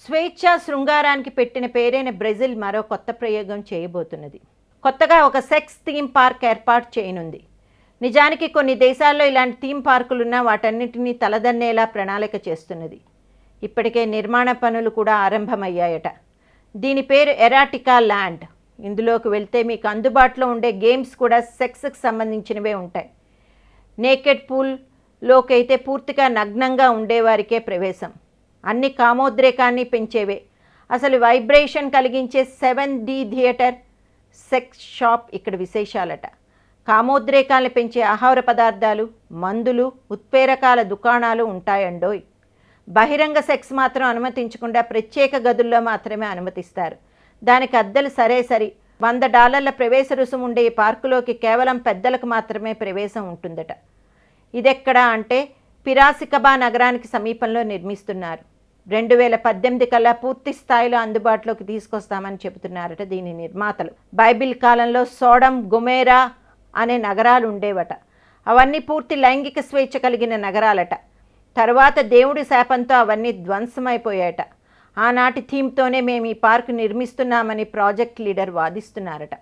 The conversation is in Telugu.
స్వేచ్ఛా శృంగారానికి పెట్టిన పేరైన బ్రెజిల్ మరో కొత్త ప్రయోగం చేయబోతున్నది. కొత్తగా ఒక సెక్స్ థీమ్ పార్క్ ఏర్పాటు చేయనుంది. నిజానికి కొన్ని దేశాల్లో ఇలాంటి థీమ్ పార్కులున్నా వాటన్నిటినీ తలదన్నేలా ప్రణాళిక చేస్తున్నది. ఇప్పటికే నిర్మాణ పనులు కూడా ఆరంభమయ్యాయట. దీని పేరు ఎరాటికా ల్యాండ్. ఇందులోకి వెళ్తే మీకు అందుబాటులో ఉండే గేమ్స్ కూడా సెక్స్కి సంబంధించినవే ఉంటాయి. నేకెడ్ పూల్లోకి అయితే పూర్తిగా నగ్నంగా ఉండేవారికే ప్రవేశం. అన్ని కామోద్రేకాన్ని పెంచేవే. అసలు వైబ్రేషన్ కలిగించే 7D థియేటర్, సెక్స్ షాప్ ఇక్కడ విశేషాలట. కామోద్రేకాలను పెంచే ఆహార పదార్థాలు, మందులు, ఉత్ప్రేరకాల దుకాణాలు ఉంటాయండోయ్. బహిరంగ సెక్స్ మాత్రం అనుమతించకుండా ప్రత్యేక గదుల్లో మాత్రమే అనుమతిస్తారు. దానికి అద్దెలు సరే సరి. $100 ప్రవేశ రుసుము ఉండే ఈ పార్కులోకి కేవలం పెద్దలకు మాత్రమే ప్రవేశం ఉంటుందట. ఇదెక్కడా అంటే పిరాసికబా నగరానికి సమీపంలో నిర్మిస్తున్నారు. 2018 కల్లా పూర్తి స్థాయిలో అందుబాటులోకి తీసుకొస్తామని చెబుతున్నారట దీని నిర్మాతలు. బైబిల్ కాలంలో సోడం, గొమొర్రా అనే నగరాలు ఉండేవట. అవన్నీ పూర్తి లైంగిక స్వేచ్ఛ కలిగిన నగరాలట. తరువాత దేవుడి శాపంతో అవన్నీ ధ్వంసమైపోయాయట. ఆనాటి థీమ్తోనే మేము ఈ పార్కు నిర్మిస్తున్నామని ప్రాజెక్ట్ లీడర్ వాదిస్తున్నారట.